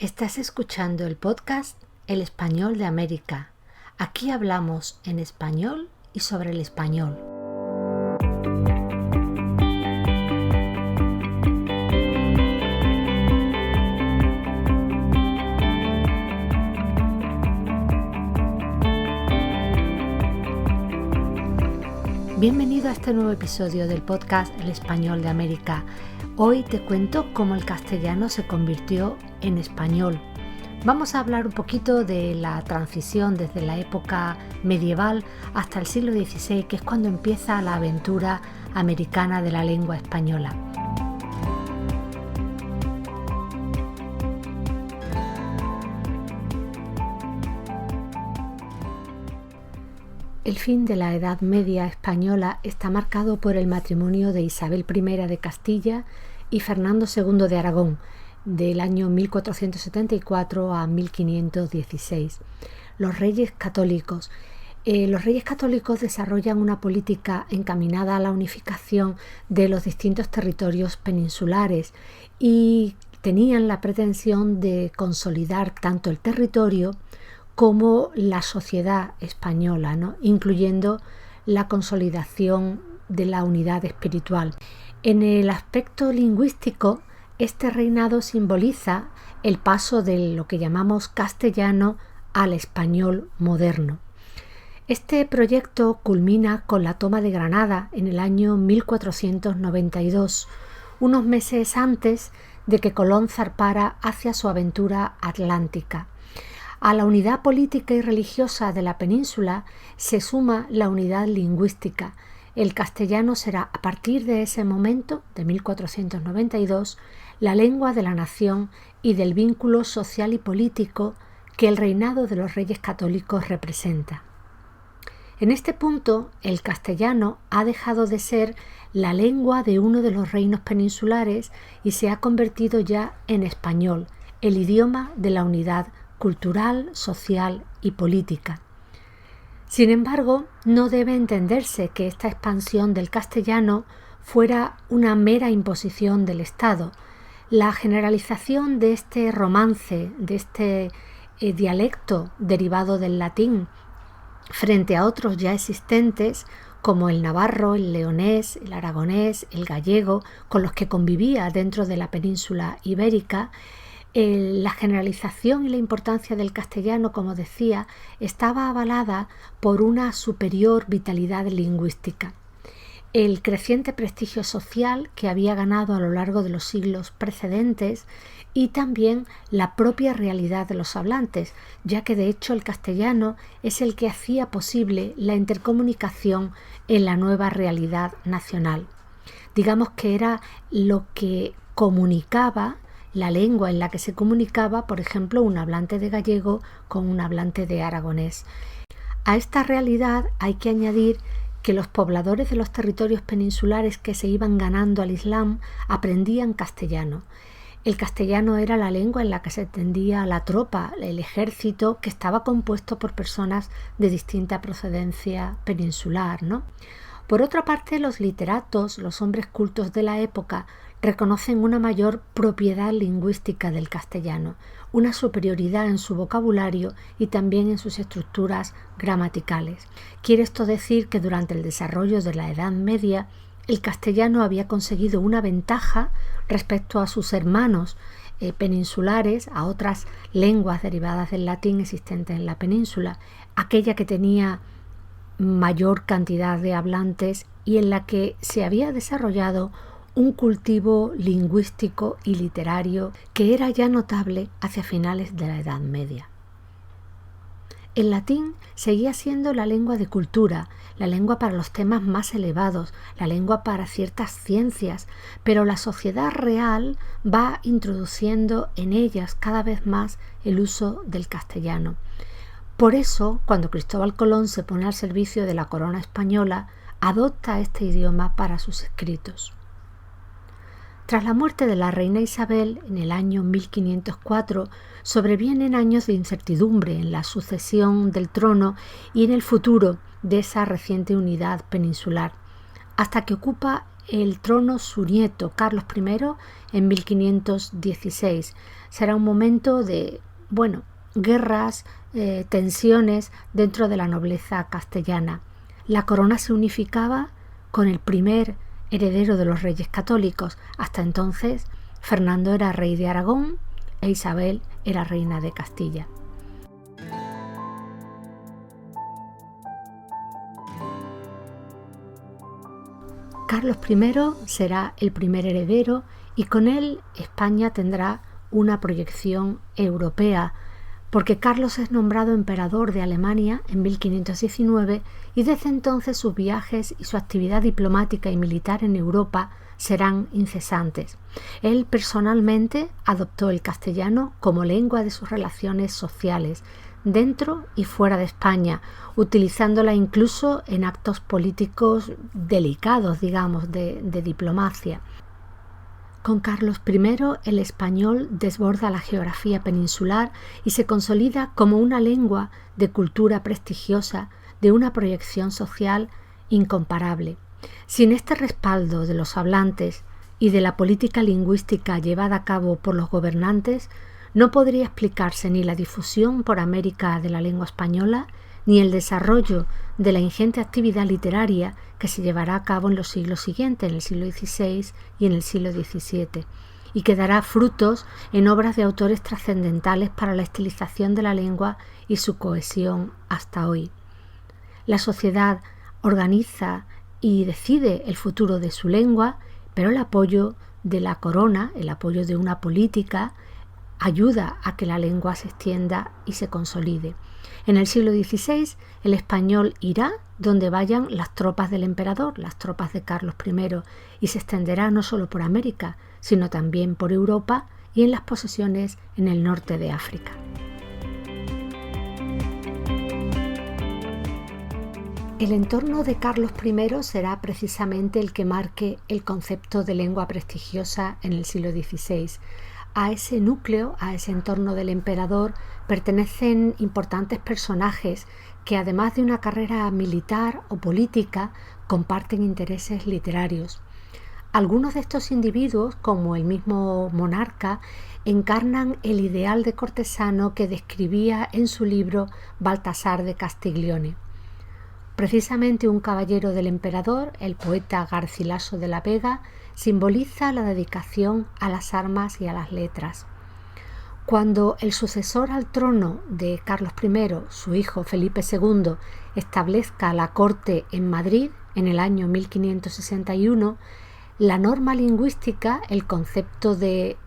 Estás escuchando el podcast El Español de América. Aquí hablamos en español y sobre el español. Bienvenido a este nuevo episodio del podcast El Español de América. Hoy te cuento cómo el castellano se convirtió en español. Vamos a hablar un poquito de la transición desde la época medieval hasta el siglo XVI, que es cuando empieza la aventura americana de la lengua española. El fin de la Edad Media española está marcado por el matrimonio de Isabel I de Castilla y Fernando II de Aragón, del año 1474 a 1516. Los Reyes Católicos desarrollan una política encaminada a la unificación de los distintos territorios peninsulares y tenían la pretensión de consolidar tanto el territorio como la sociedad española, ¿no? Incluyendo la consolidación de la unidad espiritual. En el aspecto lingüístico, este reinado simboliza el paso de lo que llamamos castellano al español moderno. Este proyecto culmina con la toma de Granada en el año 1492, unos meses antes de que Colón zarpara hacia su aventura atlántica. A la unidad política y religiosa de la península se suma la unidad lingüística. El castellano será, a partir de ese momento, de 1492, la lengua de la nación y del vínculo social y político que el reinado de los Reyes Católicos representa. En este punto, el castellano ha dejado de ser la lengua de uno de los reinos peninsulares y se ha convertido ya en español, el idioma de la unidad cultural, social y política. Sin embargo, no debe entenderse que esta expansión del castellano fuera una mera imposición del Estado. La generalización de este romance, de este dialecto derivado del latín, frente a otros ya existentes, como el navarro, el leonés, el aragonés, el gallego, con los que convivía dentro de la península ibérica, la generalización y la importancia del castellano, como decía, estaba avalada por una superior vitalidad lingüística. El creciente prestigio social que había ganado a lo largo de los siglos precedentes y también la propia realidad de los hablantes, ya que de hecho el castellano es el que hacía posible la intercomunicación en la nueva realidad nacional. Digamos que era lo que comunicaba, la lengua en la que se comunicaba, por ejemplo, un hablante de gallego con un hablante de aragonés. A esta realidad hay que añadir que los pobladores de los territorios peninsulares que se iban ganando al Islam aprendían castellano. El castellano era la lengua en la que se entendía la tropa, el ejército, que estaba compuesto por personas de distinta procedencia peninsular, ¿no? Por otra parte, los literatos, los hombres cultos de la época, reconocen una mayor propiedad lingüística del castellano, una superioridad en su vocabulario y también en sus estructuras gramaticales. Quiere esto decir que durante el desarrollo de la Edad Media, el castellano había conseguido una ventaja respecto a sus hermanos peninsulares, a otras lenguas derivadas del latín existentes en la península, aquella que tenía mayor cantidad de hablantes y en la que se había desarrollado un cultivo lingüístico y literario que era ya notable hacia finales de la Edad Media. El latín seguía siendo la lengua de cultura, la lengua para los temas más elevados, la lengua para ciertas ciencias, pero la sociedad real va introduciendo en ellas cada vez más el uso del castellano. Por eso, cuando Cristóbal Colón se pone al servicio de la corona española, adopta este idioma para sus escritos. Tras la muerte de la reina Isabel en el año 1504, sobrevienen años de incertidumbre en la sucesión del trono y en el futuro de esa reciente unidad peninsular, hasta que ocupa el trono su nieto, Carlos I, en 1516. Será un momento de, guerras, tensiones dentro de la nobleza castellana. La corona se unificaba con el primer heredero de los reyes católicos. Hasta entonces, Fernando era rey de Aragón e Isabel era reina de Castilla. Carlos I será el primer heredero y con él España tendrá una proyección europea, porque Carlos es nombrado emperador de Alemania en 1519 y desde entonces sus viajes y su actividad diplomática y militar en Europa serán incesantes. Él personalmente adoptó el castellano como lengua de sus relaciones sociales, dentro y fuera de España, utilizándola incluso en actos políticos delicados, de diplomacia. Con Carlos I, el español desborda la geografía peninsular y se consolida como una lengua de cultura prestigiosa, de una proyección social incomparable. Sin este respaldo de los hablantes y de la política lingüística llevada a cabo por los gobernantes, no podría explicarse ni la difusión por América de la lengua española, ni el desarrollo de la ingente actividad literaria que se llevará a cabo en los siglos siguientes, en el siglo XVI y en el siglo XVII, y que dará frutos en obras de autores trascendentales para la estilización de la lengua y su cohesión hasta hoy. La sociedad organiza y decide el futuro de su lengua, pero el apoyo de la corona, el apoyo de una política, ayuda a que la lengua se extienda y se consolide. En el siglo XVI, el español irá donde vayan las tropas del emperador, las tropas de Carlos I, y se extenderá no solo por América, sino también por Europa y en las posesiones en el norte de África. El entorno de Carlos I será precisamente el que marque el concepto de lengua prestigiosa en el siglo XVI. A ese núcleo, a ese entorno del emperador, pertenecen importantes personajes que, además de una carrera militar o política, comparten intereses literarios. Algunos de estos individuos, como el mismo monarca, encarnan el ideal de cortesano que describía en su libro Baltasar de Castiglione. Precisamente un caballero del emperador, el poeta Garcilaso de la Vega, simboliza la dedicación a las armas y a las letras. Cuando el sucesor al trono de Carlos I, su hijo Felipe II, establezca la corte en Madrid en el año 1561, la norma lingüística, el concepto de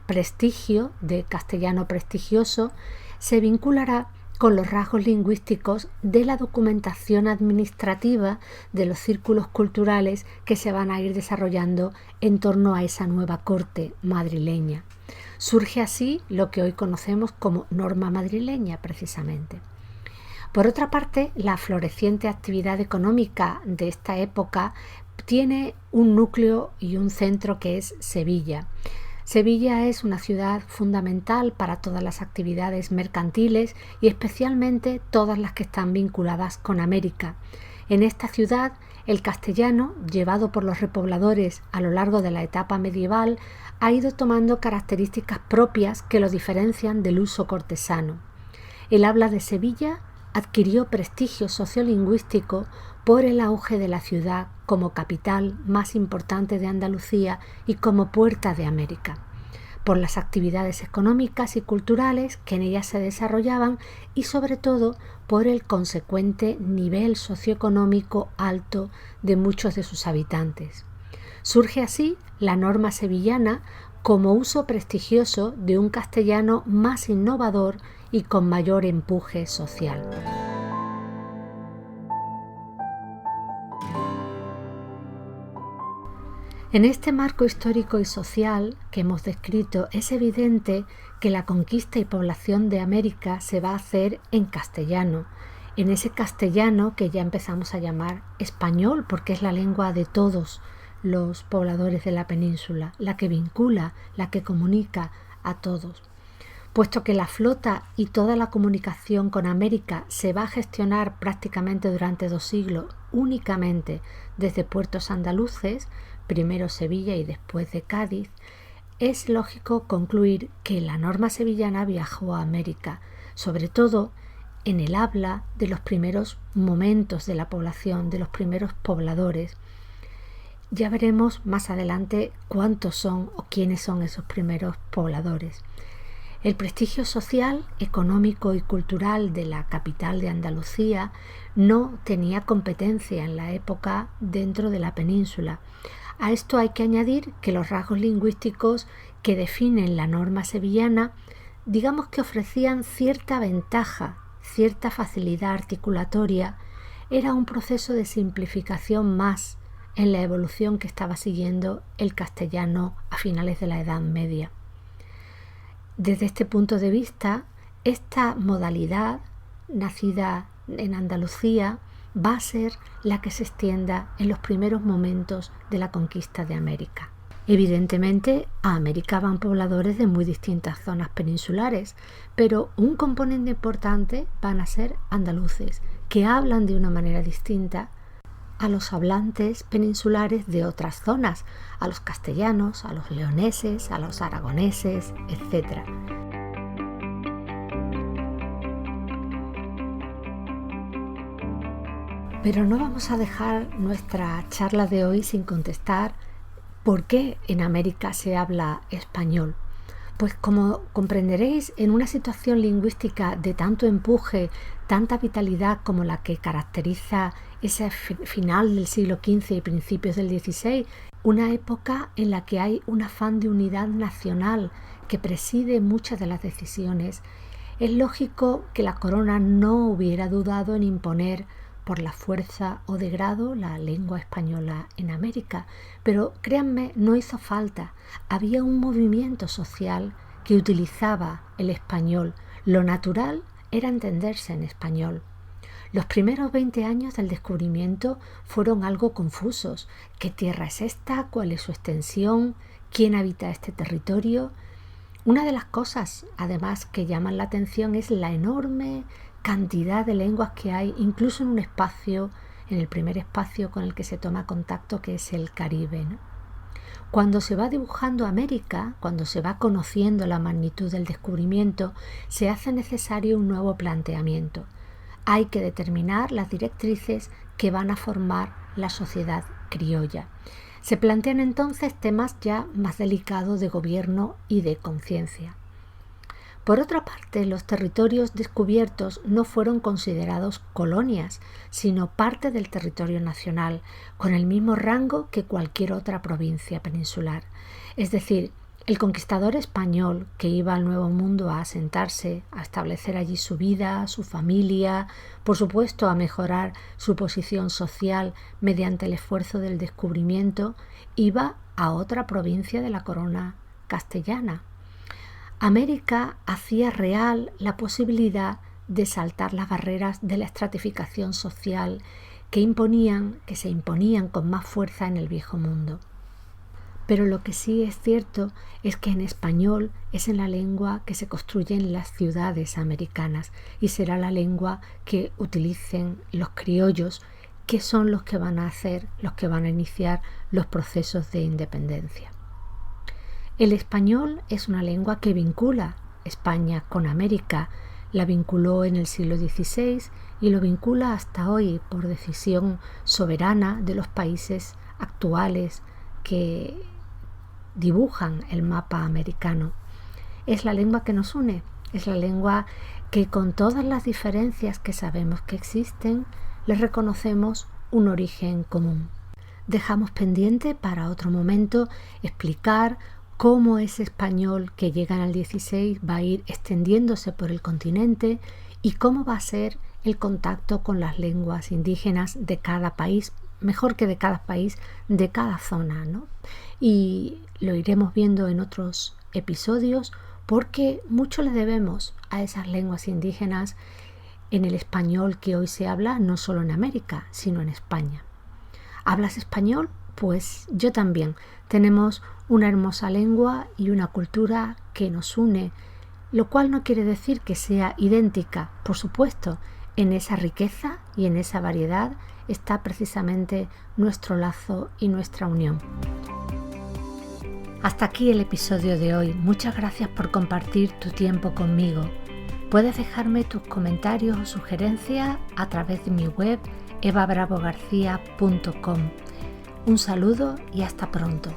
prestigio, de castellano prestigioso, se vinculará con los rasgos lingüísticos de la documentación administrativa de los círculos culturales que se van a ir desarrollando en torno a esa nueva corte madrileña. Surge así lo que hoy conocemos como norma madrileña, precisamente. Por otra parte, la floreciente actividad económica de esta época tiene un núcleo y un centro que es Sevilla. Sevilla es una ciudad fundamental para todas las actividades mercantiles y especialmente todas las que están vinculadas con América. En esta ciudad, el castellano, llevado por los repobladores a lo largo de la etapa medieval, ha ido tomando características propias que lo diferencian del uso cortesano. El habla de Sevilla adquirió prestigio sociolingüístico por el auge de la ciudad como capital más importante de Andalucía y como puerta de América, por las actividades económicas y culturales que en ella se desarrollaban y sobre todo por el consecuente nivel socioeconómico alto de muchos de sus habitantes. Surge así la norma sevillana como uso prestigioso de un castellano más innovador y con mayor empuje social. En este marco histórico y social que hemos descrito, es evidente que la conquista y población de América se va a hacer en castellano, en ese castellano que ya empezamos a llamar español, porque es la lengua de todos los pobladores de la península, la que vincula, la que comunica a todos. Puesto que la flota y toda la comunicación con América se va a gestionar prácticamente durante 2 siglos únicamente desde puertos andaluces, primero Sevilla y después de Cádiz, es lógico concluir que la norma sevillana viajó a América, sobre todo en el habla de los primeros momentos de la población, de los primeros pobladores. Ya veremos más adelante cuántos son o quiénes son esos primeros pobladores. El prestigio social, económico y cultural de la capital de Andalucía no tenía competencia en la época dentro de la península. A esto hay que añadir que los rasgos lingüísticos que definen la norma sevillana, digamos que ofrecían cierta ventaja, cierta facilidad articulatoria, era un proceso de simplificación más en la evolución que estaba siguiendo el castellano a finales de la Edad Media. Desde este punto de vista, esta modalidad, nacida en Andalucía, va a ser la que se extienda en los primeros momentos de la conquista de América. Evidentemente, a América van pobladores de muy distintas zonas peninsulares, pero un componente importante van a ser andaluces, que hablan de una manera distinta a los hablantes peninsulares de otras zonas, a los castellanos, a los leoneses, a los aragoneses, etc. Pero no vamos a dejar nuestra charla de hoy sin contestar por qué en América se habla español. Pues como comprenderéis, en una situación lingüística de tanto empuje, tanta vitalidad como la que caracteriza ese final del siglo XV y principios del XVI, una época en la que hay un afán de unidad nacional que preside muchas de las decisiones, es lógico que la corona no hubiera dudado en imponer por la fuerza o de grado la lengua española en América, pero créanme, no hizo falta. Había un movimiento social que utilizaba el español. Lo natural era entenderse en español. Los primeros 20 años del descubrimiento fueron algo confusos. ¿Qué tierra es esta? ¿Cuál es su extensión? ¿Quién habita este territorio? Una de las cosas, además, que llaman la atención es la enorme cantidad de lenguas que hay, incluso en un espacio, en el primer espacio con el que se toma contacto, que es el Caribe, ¿no? Cuando se va dibujando América, cuando se va conociendo la magnitud del descubrimiento, se hace necesario un nuevo planteamiento. Hay que determinar las directrices que van a formar la sociedad criolla. Se plantean entonces temas ya más delicados de gobierno y de conciencia. Por otra parte, los territorios descubiertos no fueron considerados colonias, sino parte del territorio nacional, con el mismo rango que cualquier otra provincia peninsular. Es decir, el conquistador español que iba al Nuevo Mundo a asentarse, a establecer allí su vida, su familia, por supuesto a mejorar su posición social mediante el esfuerzo del descubrimiento, iba a otra provincia de la corona castellana. América hacía real la posibilidad de saltar las barreras de la estratificación social que se imponían con más fuerza en el viejo mundo. Pero lo que sí es cierto es que en español es en la lengua que se construyen las ciudades americanas y será la lengua que utilicen los criollos, que son los que van a iniciar los procesos de independencia. El español es una lengua que vincula España con América, la vinculó en el siglo XVI y lo vincula hasta hoy por decisión soberana de los países actuales que dibujan el mapa americano. Es la lengua que nos une, es la lengua que con todas las diferencias que sabemos que existen, le reconocemos un origen común. Dejamos pendiente para otro momento explicar cómo ese español que llega en el XVI va a ir extendiéndose por el continente y cómo va a ser el contacto con las lenguas indígenas de cada país, mejor que de cada país, de cada zona, ¿no? Y lo iremos viendo en otros episodios porque mucho le debemos a esas lenguas indígenas en el español que hoy se habla no solo en América, sino en España. ¿Hablas español? Pues yo también. Tenemos una hermosa lengua y una cultura que nos une lo cual no quiere decir que sea idéntica. Por supuesto, en esa riqueza y en esa variedad está precisamente nuestro lazo y nuestra unión. Hasta aquí el episodio de hoy. Muchas gracias por compartir tu tiempo conmigo. Puedes dejarme tus comentarios o sugerencias a través de mi web evabravogarcia.com. Un saludo y hasta pronto.